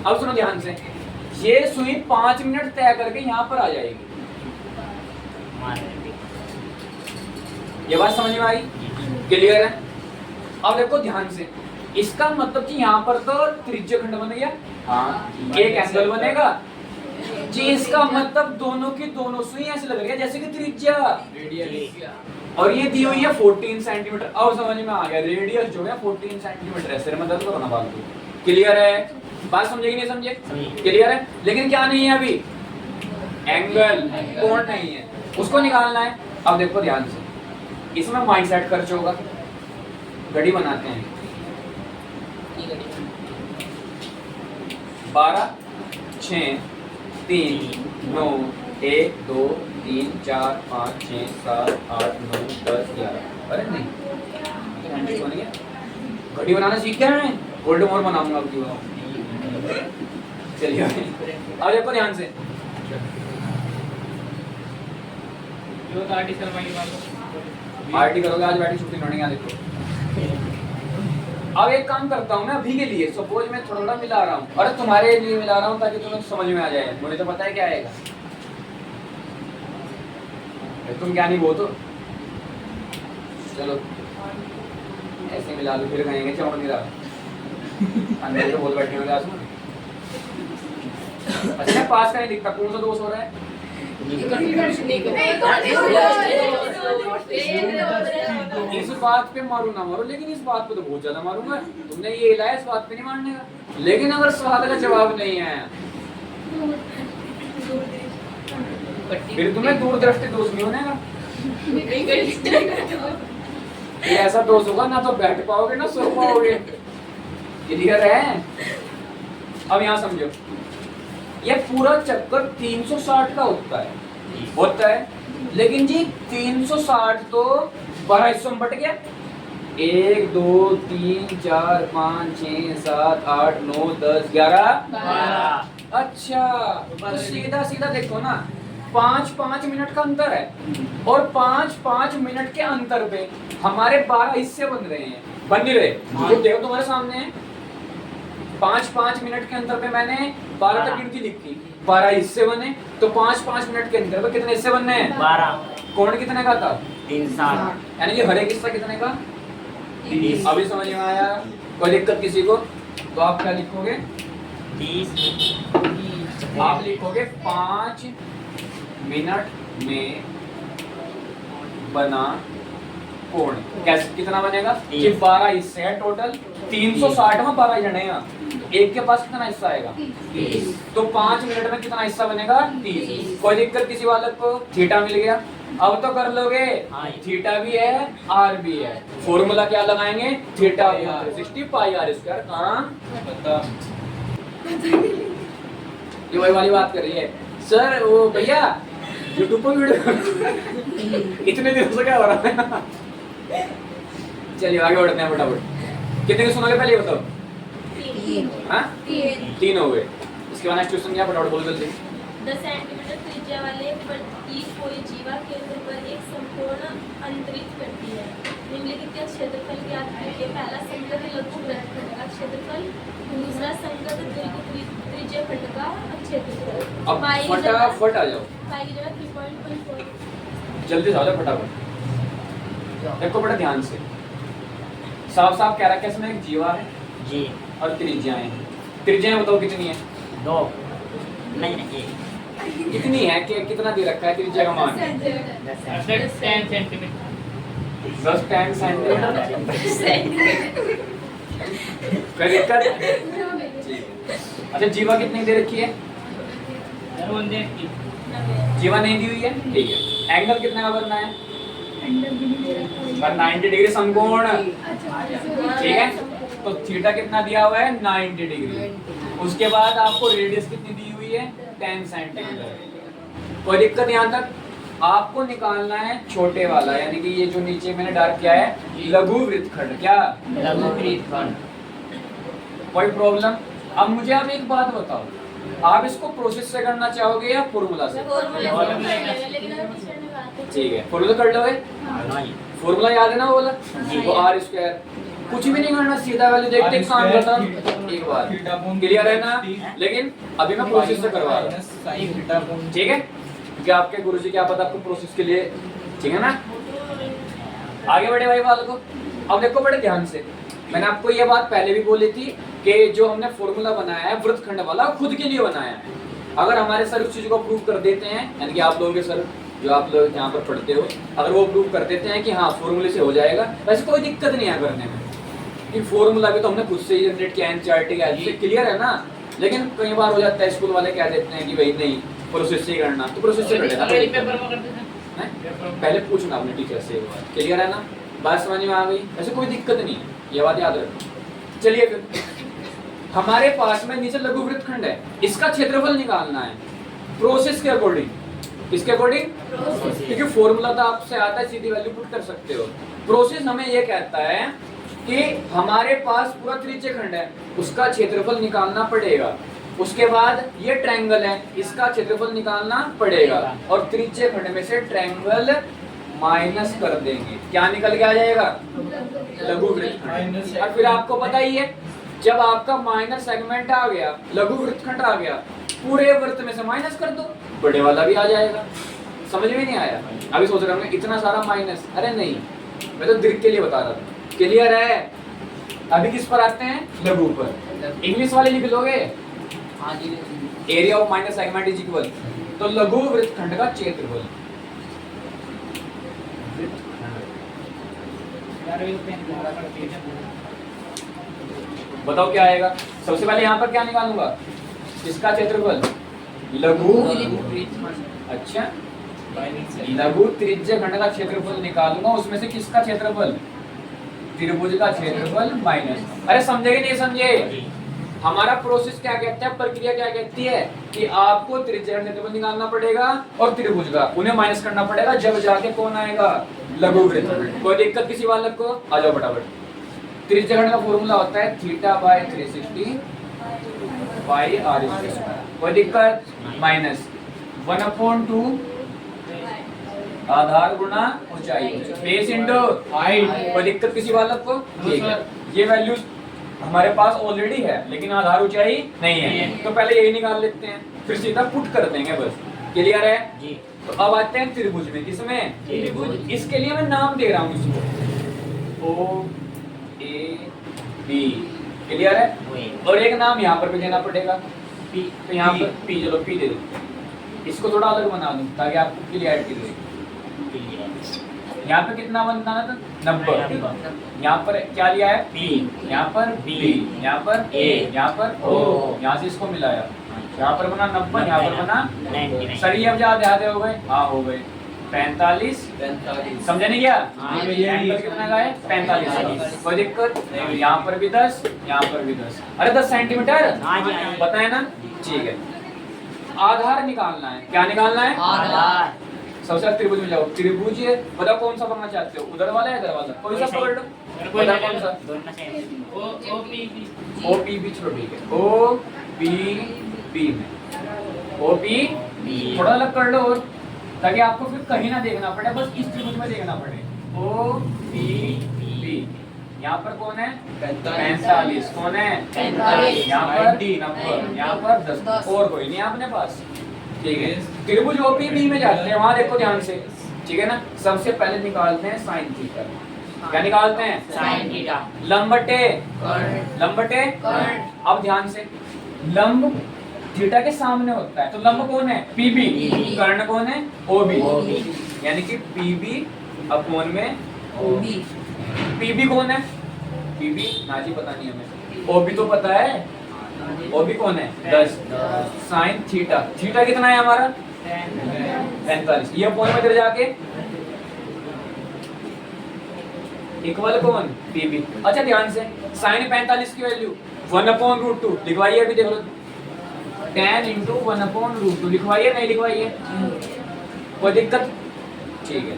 अब सुनो ध्यान से, ये सुई 5 मिनट तय करके यहाँ पर आ जाएगी, ये बात समझ में आई, क्लियर है। अब देखो ध्यान से, इसका मतलब कि यहाँ पर तो त्रिज्य खंड बन गया, हाँ एक एंगल बनेगा जी, इसका मतलब दोनों की दोनों सुई ऐसे लग रही है जैसे कि त्रिज्या, रेडियस और ये दी हुई है 14 सेंटीमीटर। अब समझ में आ गया, रेडियस जो है 14 सेंटीमीटर है। सिर में दर्द करो ना फालतू। क्लियर है? बात समझे कि नहीं समझे? क्लियर है? लेकिन क्या नहीं है अभी? एंगल, कोण नहीं है, उसको निकालना है। अब देखो ध्यान से, इसमें माइंड सेट खर्च होगा। घड़ी बनाते हैं। 12 6 3 9 1 2 3 4 5 6 7 8 9 10 11। अरे नहीं, हैंडल बन गया। घड़ी बनाना सीख गया मैं, गोल्ड मोर बनाऊंगा अब की बार। चलिए अब देखो ध्यान से। आरटी करोगे आज, बैठी छुट्टी लौटेंगे। यहाँ देखो, अब एक काम करता हूँ मैं अभी के लिए। सपोज मैं थोड़ा मिला रहा हूँ, अरे तुम्हारे लिए मिला रहा हूँ ताकि तुम्हें समझ में आ जाए। मुझे तो पता है क्या आएगा, तुम क्या नहीं वो तो चलो ऐसे मिला लो, फिर कहेंगे चमक नहीं रहा। अंदर तो बोल बैठे होंगे आसमान। अच्छा पास का नहीं दिखता, कौन सा दोष हो रहा है? इस बात पे मारू ना मारू, लेकिन इस बात पे तो बहुत ज्यादा मारूंगा। तुमने ये हिलाया, इस बात पे नहीं मारने का। लेकिन अगर सवाल का जवाब नहीं आया फिर तुम्हें दूरदृष्टि दोष नहीं होने का। ये ऐसा दोष होगा ना तो बैठ पाओगे ना सो पाओगे। क्लियर है? अब यहाँ समझो, ये पूरा चक्कर 360 का होता है, लेकिन जी 360 तो 12 हिस्सों में बट गया। 1 2 3 4 5 6 7 8 9 10 11। अच्छा तो सीधा सीधा देखो ना, 5-5 मिनट का अंतर है, और 5-5 मिनट के अंतर पे हमारे 12 हिस्से बन रहे हैं। बन नहीं रहे? जो देखो तुम्हारे सामने है, 5-5 मिनट के अंतर पे मैंने 12 तक गिनती लिखी, 12 हिस्से बने। तो 5-5 मिनट के अंतर पे कितने हिस्से बनने हैं? 12। कोण कितने का था? 360। यानी कि हर एक हिस्सा कितने का? 30। अभी समझ में आया? कोई दिक्कत किसी को? तो आप क्या लिखोगे? 30। आप लिखोगे 5 मिनट में बना कोण। कैसे कितना बनेगा? कि 12 हिस्से हैं टोटल, 360 में 12 जने हैं, एक के पास कितना हिस्सा आएगा? 30। तो 5 मिनट में कितना हिस्सा बनेगा? 30। कोई दिक्कत किसी वाले को? थीटा मिल गया। अब तो कर लोगे, थीटा भी है आर भी है। फॉर्मूला क्या लगाएंगे? Theta 360 pi r square. काम ये वही वाली बात कर रही है सर। वो भैया यूट्यूब पर वीडियो इतने दिन से क्या हो रहा है? चलिए आगे बढ़ते हैं फटाफट। कितने के सुनोगे पहले बताओ? 3 हो गए। इसके बाद नेक्स्ट क्वेश्चन क्या? फटाफट बोल जल्दी। 10 सेंटीमीटर त्रिज्या वाले प्रतीक कोई जीवा केंद्र पर एक संपूर्ण अंतरित करती है। निम्नलिखित क्षेत्रफल ज्ञात कीजिए। पहला संगत लघु वृत्तखंड का क्षेत्रफल, दूसरा संगत त्रिज्यखंड का क्षेत्रफल। अब फटाफट आ जाओ, पाई की जगह 3.14। जल्दी से आ जाओ फटाफट। देखो बड़ा ध्यान से, साफ साफ कह रहा है इसमें एक जीवा है जी और त्रिज्याएं हैं। त्रिज्याएं बताओ कितनी है? 2 नहीं कितनी है कि कितना दे रखा है त्रिज्या का मान? 10 सेंटीमीटर। 10-10 सेंटीमीटर। कोई दिक्कत? अच्छा जीवा कितनी दे रखी है? जीवा नहीं दी हुई है, ठीक है। एंगल कितने का बनना है? 90 डिग्री समकोण, ठीक है। तो थीटा कितना दिया हुआ है? 90 डिग्री। उसके बाद आपको रेडियस कितनी दी हुई है? 10 सेंटीमीटर। कोई दिक्कत यहाँ तक? आपको निकालना है छोटे वाला, यानी कि ये जो नीचे मैंने डार्क किया है लघु वृत्तखंड। क्या? लघु वृत्तखंड। कोई प्रॉब्लम? अब मुझे आप एक बात बताओ, आप इसको प्रोसेस से करना चाहोगे या फॉर्मूला से? ठीक है, फॉर्मूला कर लोगे? फॉर्मूला याद है ना? बोला वो आर स्क्वायर। कुछ भी नहीं करना, सीधा वैल्यू देखते काम करता एक बार। क्लियर है ना? लेकिन अभी मैं प्रोसेस से करवा रहा हूँ, ठीक है? क्योंकि आपके गुरुजी क्या पता आपको प्रोसेस के लिए, ठीक है ना? आगे बढ़े भाई बात को। अब देखो बड़े ध्यान से, मैंने आपको ये बात पहले भी बोली थी कि जो हमने फॉर्मूला बनाया है वृत्तखंड वाला, खुद के लिए बनाया है। अगर हमारे सर उस चीज को प्रूव कर देते हैं, यानी कि आप लोगों के सर जो आप लोग यहाँ पर पढ़ते हो, अगर वो प्रूव कर देते हैं कि हाँ फॉर्मूले से हो जाएगा, वैसे कोई दिक्कत नहीं है करने में, कि फॉर्मूला भी तो हमने खुद से ही जनरेट किया, एनसीईआरटी का से क्लियर है ना। लेकिन कई बार हो जाता है स्कूल वाले कह देते हैं कि भाई नहीं प्रोसेस से ही करना, तो प्रोसेस से कर लेना, अगर ये पेपर में करते थे पहले पूछना अपने टीचर से, क्लियर है ना, बात समझ में आ गई, ऐसे कोई दिक्कत नहीं है, ये बात याद रखो। चलिए फिर हमारे पास में नीचे लघु वृत्तखंड है, इसका क्षेत्रफल निकालना है प्रोसेस के अकॉर्डिंग, किसके अकॉर्डिंग, क्योंकि फॉर्मूला तो आपसे आता है, सीधी वैल्यू पुट कर सकते हो। प्रोसेस हमें ये कहता है कि हमारे पास पूरा त्रिज्य खंड है, उसका क्षेत्रफल निकालना पड़ेगा, उसके बाद ये ट्रायंगल है, इसका क्षेत्रफल निकालना पड़ेगा, और त्रिज्य खंड में से ट्रायंगल माइनस कर देंगे, क्या निकल के आ जाएगा, लघु वृत्तखंड। और फिर आपको पता ही है, जब आपका माइनर सेगमेंट आ गया, लघु वृत्तखंड आ गया, पूरे वृत्त में से माइनस कर दो, बड़े वाला भी आ जाएगा। समझ में नहीं आया? अभी सोच रहे होंगे इतना सारा माइनस, अरे नहीं, मैं तो दीर्घ के लिए बता रहा था। क्लियर है? अभी किस पर आते हैं, लघु पर। इंग्लिश वाले लिख लोगे, area of minor segment is equal, तो लघु वृत्तखंड का क्षेत्रफल, बताओ क्या आएगा। सबसे पहले यहाँ पर क्या निकालूंगा, इसका क्षेत्रफल, लघु, अच्छा लघु त्रिज्य खंड का क्षेत्रफल निकालूंगा, उसमें से किसका क्षेत्रफल, त्रिभुज का क्षेत्रफल माइनस। अरे समझे कि नहीं समझे? हमारा प्रोसेस क्या कहता है, प्रक्रिया क्या कहती है कि आपको त्रिज्य का क्षेत्रफल निकालना पड़ेगा और त्रिभुज का, उन्हें माइनस करना पड़ेगा, जब जाके कौन आएगा, लघु वृत्तखंड। कोई दिक्कत किसी बालक को? आ जाओ फटाफट। त्रिज्य खंड का फॉर्मूला होता है θ/360 बाई r²। कोई दिक्कत? माइनस 1/2 आधार गुणा ऊंचाई, बेस इंटू हाइट। कोई दिक्कत किसी बालक को? ठीक है, ये वैल्यूज हमारे पास ऑलरेडी है, लेकिन आधार ऊंचाई नहीं है, तो पहले यही निकाल लेते हैं, फिर सीधा पुट कर देंगे बस। क्लियर है जी? तो अब आते हैं त्रिभुज में, किसमें, त्रिभुज। इसके लिए मैं नाम दे रहा हूँ इसको, O A B। क्लियर है? और एक नाम यहाँ पर भी देना पड़ेगा, P। तो यहाँ पर P, चलो P दे दो, इसको थोड़ा अलग बना दूं ताकि आपको क्लियरिटी रहे। यहाँ पे कितना बनाना था, 90। यहाँ पर क्या लिया है, P, यहाँ पर B, यहाँ पर A, यहाँ पर O, यहाँ से इसको मिलाया, यहाँ पर बना 90, यहाँ पर बना 99। सर ये अब याद हो गए? हाँ हो गए। 45 समझे नहीं क्या? एंगल कितना का है, 45। कोई दिक्कत? यहाँ पर भी 10, यहाँ पर भी 10। अरे 10 सेंटीमीटर बताए ना, ठीक है। आधार निकालना है, क्या निकालना है, आधार। सबसे पहले त्रिभुज में जाओ, त्रिभुज बताओ कौन सा पकड़ना चाहते हो, उधर वाला या इधर वाला, कोई सा पकड़ लो, बताओ कौन सा। OPB चलो ठीक है, OPB में OPB थोड़ा अलग कर लो, और ताकि आपको फिर कहीं ना देखना पड़े, बस इस त्रिभुज में देखना पड़े। OPB यहाँ पर कौन है, 45, कौन है, 45, यहाँ पर 90, यहाँ पर 10, और कोई नहीं अपने पास, ठीक है। त्रिभुज OPB में जाते हैं, वहां देखो ध्यान से, ठीक है ना। सबसे पहले निकालते हैं साइन थीटा, क्या निकालते हैं, साइन थीटा। लंबटे, लंबटे, अब ध्यान से, लंब थीटा के सामने होता है, तो लंब कौन है, PB, कर्ण कौन है, OB, यानी कि PB अपॉन में OB। PB कौन है, PB नाजी पता नहीं हमें, OB तो पता है, OB कौन है, 10। साइन थीटा, थीटा कितना है हमारा, 45, ये अपॉन में इधर जाके इक्वल कौन, PB। अच्छा ध्यान से, साइन 45 की वैल्यू 1/√2 लिखवाइए, अभी देख लो, tan × 1/√2 लिखवाइए, नहीं लिखवाइए, कोई दिक्कत, ठीक है।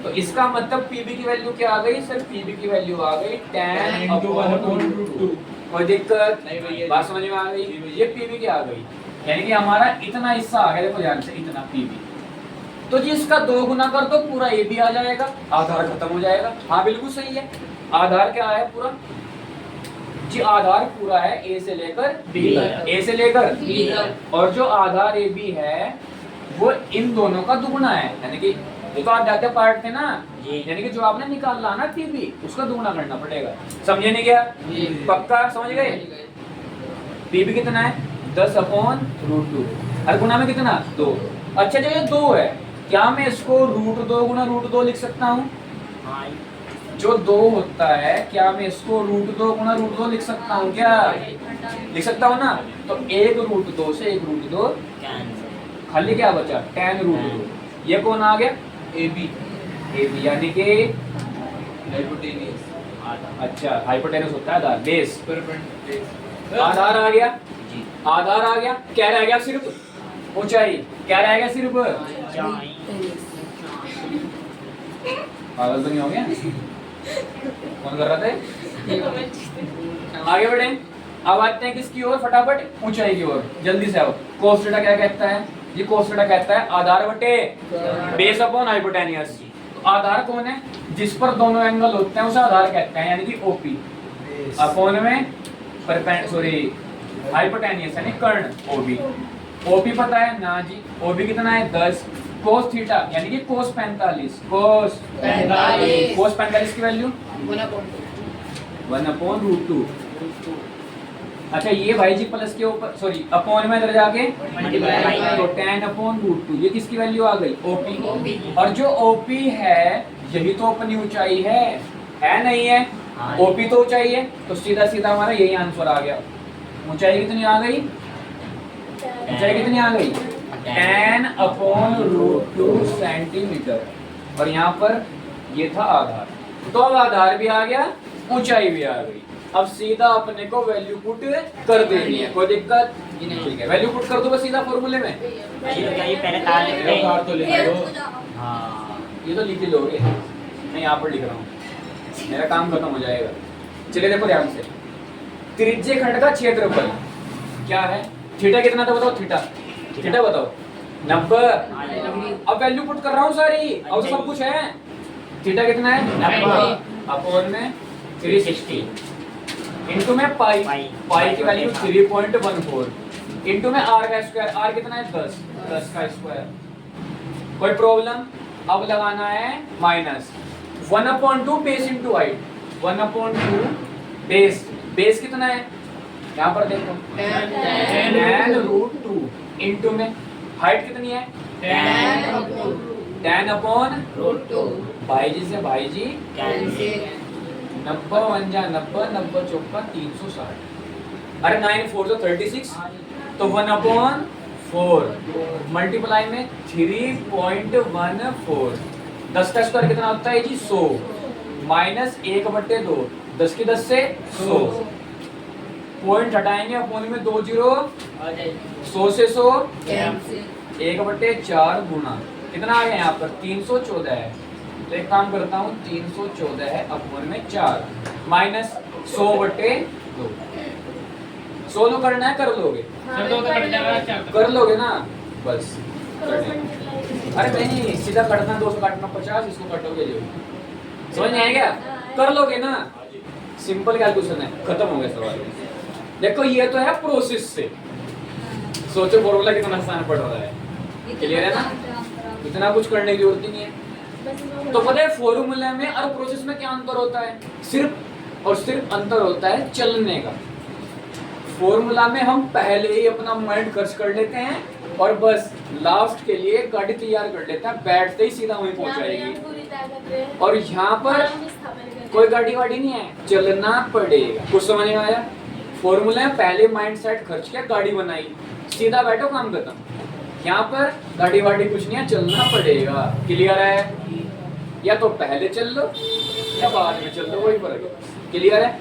तो इसका मतलब PB की वैल्यू क्या आ गई सर, PB की वैल्यू आ गई tan × 1/√2। कोई दिक्कत नहीं, बात समझ में आ गई, ये PB की आ गई, यानी कि हमारा इतना हिस्सा आ गया, देखो ध्यान से, इतना PB। तो जी इसका 2 गुना कर दो, पूरा AB आ जाएगा, आधार खत्म हो जाएगा। हाँ बिल्कुल सही है, आधार क्या है पूरा जी, आधार पूरा है A से लेकर B, A से लेकर B तक, और जो आधार AB है वो इन दोनों का दुगुना है, यानी कि ये तो आप जाते पार्ट थे ना, यानी कि जो आपने निकाला ना PB, उसका दुगुना करना पड़ेगा। समझे नहीं क्या, पक्का समझ गए? PB कितना है, 10/√2, और गुना में कितना, 2। अच्छा जो ये 2 है, क्या मैं इसको √2 गुना √2 लिख सकता हूँ? हाँ जो 2 होता है क्या मैं इसको √2 गुना √2 लिख सकता हूँ क्या? लिख सकता हूँ ना? तो 1 √2 से 1 √2 कैंसिल। खाली क्या बचा? tan √2। ये कौन आ गया? AB AB यानी कि हाइपोटेनियस अच्छा हाइपोटेनस होता है आधार, बेस। परपेंडिकुलर आधार आ गया, जी आधार आ गया, क्या रह गया? सिर्फ ऊंचाई। क्या रह गया? सिर्फ ऊंचाई। पागल तो नहीं हो गया? कौन कर रहा था? आगे बढ़े। अब आते हैं किसकी ओर? फटाफट ऊंचाई की ओर, जल्दी से आओ। cos थीटा क्या कहता है? ये cos थीटा कहता है आधार बटे बेस अपॉन हाइपोटेनियस। तो आधार कौन है? जिस पर दोनों एंगल होते हैं उसे आधार कहते हैं, यानी कि OP अपॉन में हाइपोटेनियस यानी कर्ण OB। OP पता है ना जी? OB कितना है? 10। cos थीटा यानी कि cos 45। cos 45 की वैल्यू 1/√2। अच्छा ये भाई जी प्लस के ऊपर अपॉन में इधर जाके मल्टीप्लाई। तो tan/√2 ये किसकी वैल्यू आ गई? OP। और जो OP है यही तो अपनी ऊंचाई है नहीं है? हाँ। OP तो ऊंचाई है, तो सीधा सीधा हमारा यही आंसर आ गया। ऊंचाई कितनी आ गई? ऊंचाई कितनी आ गई? tan/√2 centimetre. और यहाँ पर ये था आधार। तो अब आधार भी आ गया, ऊंचाई भी आ गई। अब सीधा अपने को वैल्यू पुट कर देनी है, कोई दिक्कत ठीक है। वैल्यू पुट कर दो बस सीधा फॉर्मूले में। ये पहले तार लिख ले। तो ले लो हाँ ये तो लिख ही लोगे, मैं यहाँ पर लिख रहा हूँ, मेरा काम खत्म हो जाएगा। चलिए देखो ध्यान से, त्रिज्य खंड का क्षेत्रफल क्या है? थीटा कितना था बताओ? थीटा बताओ। 90। अब वैल्यू पुट कर रहा हूँ सारी, अब सब कुछ है। थीटा कितना है? 90 अपॉन में 360 इनटू में पाई की वैल्यू 3.14 इनटू में r का स्क्वायर। r कितना है? 10 का स्क्वायर। कोई प्रॉब्लम? अब लगाना है minus 1/2 base into height. 1/2 base कितना है? यहाँ पर देखो tan√2 इनटू में हाइट कितनी है? tan/√2। भाई जी से भाई जी कैंसिल। 90 1 जा 90 90 चौका 360। अरे 9 4 तो 36, तो 1/4 मल्टीप्लाई में 3.14। 10 का स्क्वायर कितना होता है जी? 100 माइनस 1/2 10 की 10 से 100। पॉइंट हटाएंगे, अपॉन में 2 जीरो 100 से 100 1/4 गुना कितना आ गया यहाँ पर? 314 है। तो एक काम करता हूँ, 314 है अपॉन में 4 माइनस 100/2। 100 लो करना है, कर लोगे? कर लोगे ना? बस अरे नहीं सीधा कटना, 200 काटना 50, इसको कटोगे जो। समझ में आएगा? कर लोगे ना? सिंपल कैलकुलेशन है, खत्म हो गया सवाल। देखो ये तो है प्रोसेस से, सोचो फॉर्मूला कितना आसान पड़ रहा है। क्लियर है ना? इतना कुछ करने की जरूरत ही नहीं है। तो पता है फॉर्मूला में और प्रोसेस में क्या अंतर होता है? सिर्फ और सिर्फ अंतर होता है चलने का। फॉर्मूला में हम पहले ही अपना माइंड खर्च कर लेते हैं और बस लास्ट के लिए गाड़ी तैयार कर लेते हैं, बैठते ही सीधा वहीं पहुंच जाएगी। और यहाँ पर कोई गाड़ी वाड़ी नहीं है, चलना पड़ेगा। कुछ समझ में आया? फॉर्मूला में पहले माइंड सेट खर्च किया, गाड़ी बनाई, सीधा बैठो, काम खत्म। यहाँ पर गाड़ी वाड़ी कुछ नहीं है, चलना पड़ेगा। क्लियर है? या तो पहले चल लो या बाद में चल लो, वही फर्क है। क्लियर है?